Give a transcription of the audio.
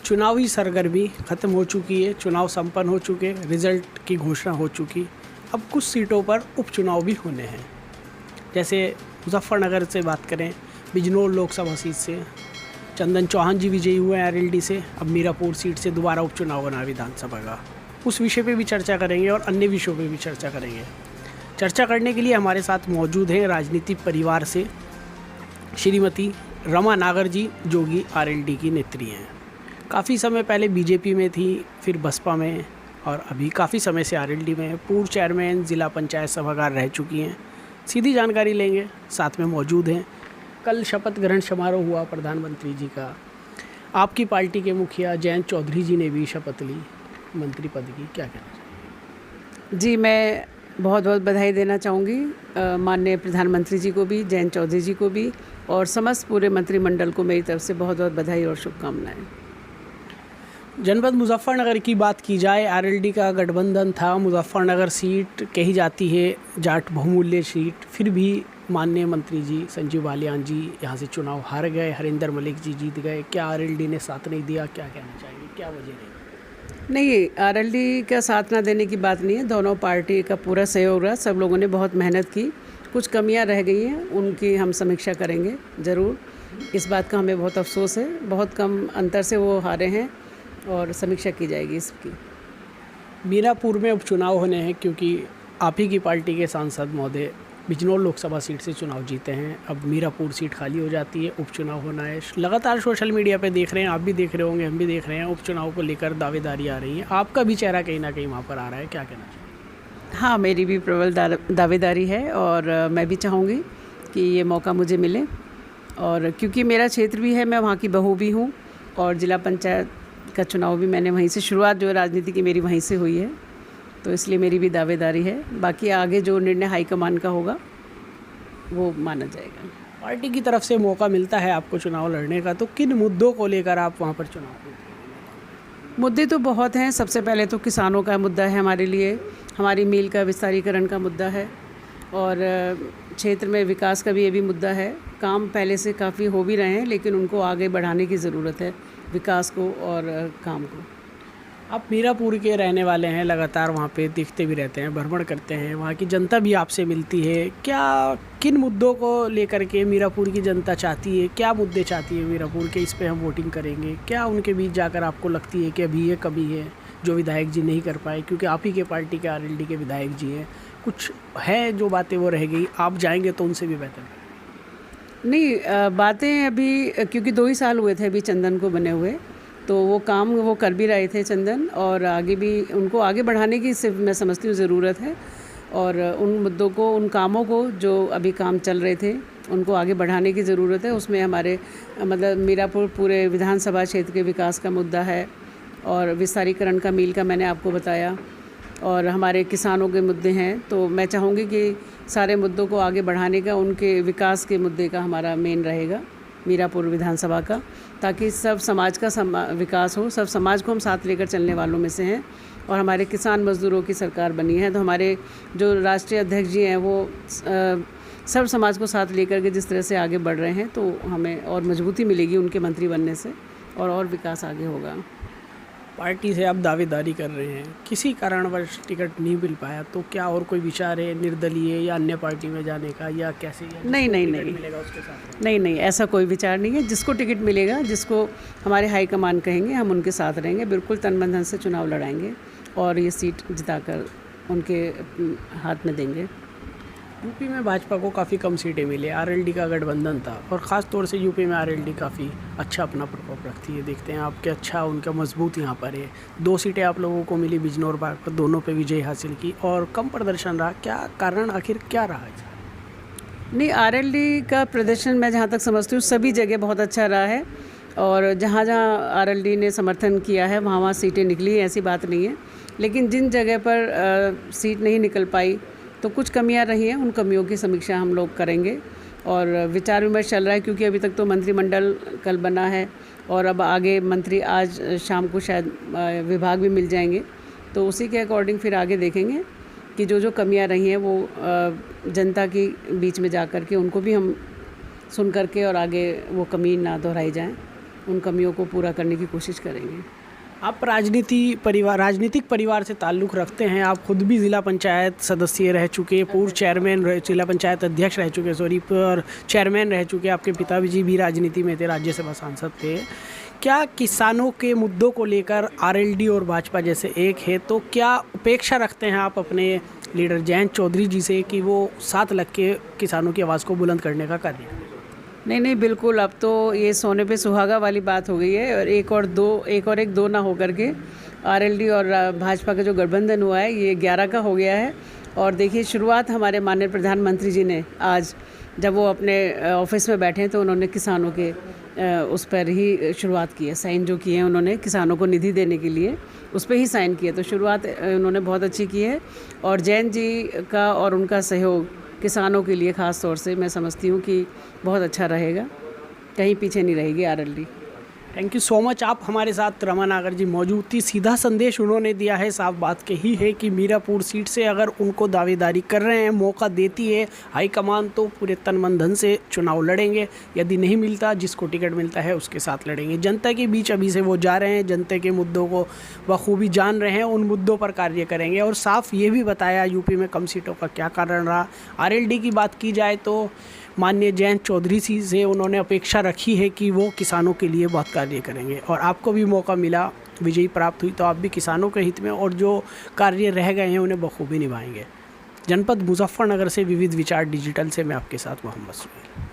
चुनावी सरगर्मी ख़त्म हो चुकी है, चुनाव संपन्न हो चुके, रिज़ल्ट की घोषणा हो चुकी। अब कुछ सीटों पर उपचुनाव भी होने हैं। जैसे मुजफ्फरनगर से बात करें, बिजनौर लोकसभा सीट से चंदन चौहान जी विजयी हुए हैं आरएलडी से। अब मीरापुर सीट से दोबारा उपचुनाव होना है विधानसभा का। उस विषय पे भी चर्चा करेंगे और अन्य विषयों पे भी चर्चा करेंगे। चर्चा करने के लिए हमारे साथ मौजूद हैं राजनीतिक परिवार से श्रीमती रमा नागर जी, जो कि आरएलडी की नेत्री हैं। काफ़ी समय पहले बीजेपी में थी, फिर बसपा में और अभी काफ़ी समय से आरएलडी में पूर्व चेयरमैन जिला पंचायत सभागार रह चुकी हैं। सीधी जानकारी लेंगे, साथ में मौजूद हैं। कल शपथ ग्रहण समारोह हुआ प्रधानमंत्री जी का। आपकी पार्टी के मुखिया जयंत चौधरी जी ने भी शपथ ली मंत्री पद की, क्या कहना चाहिए? जी, मैं बहुत बहुत बधाई देना चाहूँगी माननीय प्रधानमंत्री जी को भी, जयंत चौधरी जी को भी, और समस्त पूरे मंत्रिमंडल को मेरी तरफ से बहुत बहुत बधाई और शुभकामनाएं। जनपद मुजफ्फरनगर की बात की जाए, आरएलडी का गठबंधन था। मुजफ्फरनगर सीट कही जाती है जाट बहुमूल्य सीट, फिर भी माननीय मंत्री जी संजीव बालियान जी यहाँ से चुनाव हार गए, हरिंदर मलिक जी जीत गए। क्या आरएलडी ने साथ नहीं दिया, क्या कहना चाहिए, क्या वजह रही? नहीं, आरएलडी का साथ ना देने की बात नहीं है, दोनों पार्टी का पूरा सहयोग रहा। सब लोगों ने बहुत मेहनत की। कुछ कमियां रह गई हैं, उनकी हम समीक्षा करेंगे ज़रूर। इस बात का हमें बहुत अफसोस है, बहुत कम अंतर से वो हारे हैं और समीक्षा की जाएगी इसकी। मीरापुर में उपचुनाव होने हैं क्योंकि आप ही की पार्टी के सांसद महोदय बिजनौर लोकसभा सीट से चुनाव जीते हैं। अब मीरापुर सीट खाली हो जाती है, उपचुनाव होना है। लगातार सोशल मीडिया पे देख रहे हैं, आप भी देख रहे होंगे, हम भी देख रहे हैं, उपचुनाव को लेकर दावेदारी आ रही है। आपका भी चेहरा कहीं ना कहीं वहाँ पर आ रहा है, क्या कहना चाहिए? हाँ, मेरी भी प्रबल दावेदारी है और मैं भी चाहूँगी कि ये मौका मुझे मिले, और क्योंकि मेरा क्षेत्र भी है, मैं वहाँ की बहू भी हूँ और ज़िला पंचायत का चुनाव भी मैंने वहीं से, शुरुआत जो राजनीति की मेरी वहीं से हुई है, तो इसलिए मेरी भी दावेदारी है। बाकी आगे जो निर्णय हाईकमान का होगा वो माना जाएगा। पार्टी की तरफ से मौका मिलता है आपको चुनाव लड़ने का, तो किन मुद्दों को लेकर आप वहाँ पर चुनाव लड़ेंगे? मुद्दे तो बहुत हैं। सबसे पहले तो किसानों का मुद्दा है हमारे लिए, हमारी मील का विस्तारीकरण का मुद्दा है, और क्षेत्र में विकास का भी ये भी मुद्दा है। काम पहले से काफ़ी हो भी रहे हैं, लेकिन उनको आगे बढ़ाने की ज़रूरत है, विकास को और काम को। आप मीरापुर के रहने वाले हैं, लगातार वहाँ पे दिखते भी रहते हैं, भ्रमण करते हैं, वहाँ की जनता भी आपसे मिलती है। क्या किन मुद्दों को लेकर के मीरापुर की जनता चाहती है, क्या मुद्दे चाहती है मीरापुर के, इस पे हम वोटिंग करेंगे? क्या उनके बीच जाकर आपको लगती है कि अभी ये कमी है जो विधायक जी नहीं कर पाए, क्योंकि आप ही के पार्टी के आरएलडी के विधायक जी हैं, कुछ है जो बातें वो रह गई, आप जाएंगे तो उनसे भी बेहतर? नहीं, बातें अभी, क्योंकि 2 ही साल हुए थे अभी चंदन को बने हुए, तो वो काम वो कर भी रहे थे चंदन, और आगे भी उनको आगे बढ़ाने की सिर्फ मैं समझती हूँ ज़रूरत है। और उन मुद्दों को, उन कामों को जो अभी काम चल रहे थे, उनको आगे बढ़ाने की ज़रूरत है। उसमें हमारे मतलब मीरापुर पूरे विधानसभा क्षेत्र के विकास का मुद्दा है, और विस्तारीकरण का, मील का मैंने आपको बताया, और हमारे किसानों के मुद्दे हैं। तो मैं चाहूँगी कि सारे मुद्दों को आगे बढ़ाने का, उनके विकास के मुद्दे का हमारा मेन रहेगा मीरापुर विधानसभा का, ताकि सब समाज का विकास हो। सब समाज को हम साथ लेकर चलने वालों में से हैं, और हमारे किसान मजदूरों की सरकार बनी है, तो हमारे जो राष्ट्रीय अध्यक्ष जी हैं वो सब समाज को साथ लेकर के जिस तरह से आगे बढ़ रहे हैं, तो हमें और मजबूती मिलेगी उनके मंत्री बनने से, और विकास आगे होगा। पार्टी से आप दावेदारी कर रहे हैं, किसी कारणवश टिकट नहीं मिल पाया, तो क्या और कोई विचार है निर्दलीय या अन्य पार्टी में जाने का, या कैसे? नहीं, मिलेगा उसके साथ? नहीं, ऐसा कोई विचार नहीं है। जिसको टिकट मिलेगा, जिसको हमारे हाईकमान कहेंगे, हम उनके साथ रहेंगे, बिल्कुल तन मन धन से चुनाव लड़ाएंगे और ये सीट जिताकर उनके हाथ में देंगे। यूपी में भाजपा को काफ़ी कम सीटें मिली, आरएलडी का गठबंधन था, और ख़ास तौर से यूपी में आरएलडी काफ़ी अच्छा अपना प्रकोप रखती है। देखते हैं आपके अच्छा उनका मजबूत यहाँ पर है। 2 सीटें आप लोगों को मिली बिजनौर बाग पर, दोनों पे विजय हासिल की, और कम प्रदर्शन रहा, क्या कारण आखिर क्या रहा है? नहीं, आरएलडी का प्रदर्शन मैं जहाँ तक समझती हूँ सभी जगह बहुत अच्छा रहा है, और जहाँ जहाँ आरएलडी ने समर्थन किया है वहाँ वहाँ सीटें निकली, ऐसी बात नहीं है। लेकिन जिन जगह पर सीट नहीं निकल पाई, तो कुछ कमियां रही हैं, उन कमियों की समीक्षा हम लोग करेंगे, और विचार विमर्श चल रहा है, क्योंकि अभी तक तो मंत्रिमंडल कल बना है, और अब आगे मंत्री आज शाम को शायद विभाग भी मिल जाएंगे, तो उसी के अकॉर्डिंग फिर आगे देखेंगे कि जो कमियां रही हैं वो जनता के बीच में जा कर के उनको भी हम सुन करके और आगे वो कमी ना दोहराई जाए, उन कमियों को पूरा करने की कोशिश करेंगे। आप राजनीतिक परिवार से ताल्लुक़ रखते हैं। आप खुद भी ज़िला पंचायत सदस्य रह चुके, पूर्व चेयरमैन ज़िला पंचायत अध्यक्ष रह चुके, और चेयरमैन रह चुके। आपके पिताजी भी राजनीति में थे, राज्यसभा सांसद थे। क्या किसानों के मुद्दों को लेकर आरएलडी और भाजपा जैसे एक है, तो क्या अपेक्षा रखते हैं आप अपने लीडर जयंत चौधरी जी से कि वो साथ लग के किसानों की आवाज़ को बुलंद करने का कार्य करें? नहीं, बिल्कुल, अब तो ये सोने पे सुहागा वाली बात हो गई है, और एक और एक दो ना हो करके आरएलडी और भाजपा का जो गठबंधन हुआ है ये 11 का हो गया है। और देखिए, शुरुआत हमारे माननीय प्रधानमंत्री जी ने आज जब वो अपने ऑफिस में बैठे तो उन्होंने किसानों के उस पर ही शुरुआत की है। साइन जो किए हैं उन्होंने किसानों को निधि देने के लिए, उस पर ही साइन किए, तो शुरुआत उन्होंने बहुत अच्छी की है। और जैन जी का और उनका सहयोग किसानों के लिए ख़ास तौर से मैं समझती हूँ कि बहुत अच्छा रहेगा, कहीं पीछे नहीं रहेगी RLD. Thank you so much. आप हमारे साथ रमा नागर जी मौजूद थी। सीधा संदेश उन्होंने दिया है, साफ बात कही है कि मीरापुर सीट से अगर उनको दावेदारी कर रहे हैं, मौका देती है हाईकमान, तो पूरे तन मन धन से चुनाव लड़ेंगे। यदि नहीं मिलता, जिसको टिकट मिलता है उसके साथ लड़ेंगे। जनता के बीच अभी से वो जा रहे हैं, जनता के मुद्दों को बखूबी जान रहे हैं, उन मुद्दों पर कार्य करेंगे। और साफ ये भी बताया यूपी में कम सीटों का क्या कारण रहा। आरएलडी की बात की जाए तो माननीय जयंत चौधरी जी से उन्होंने अपेक्षा रखी है कि वो किसानों के लिए बहुत कार्य करेंगे। और आपको भी मौका मिला, विजयी प्राप्त हुई, तो आप भी किसानों के हित में और जो कार्य रह गए हैं उन्हें बखूबी निभाएंगे। जनपद मुजफ्फरनगर से विविध विचार डिजिटल से मैं आपके साथ मोहम्मद सुहेल।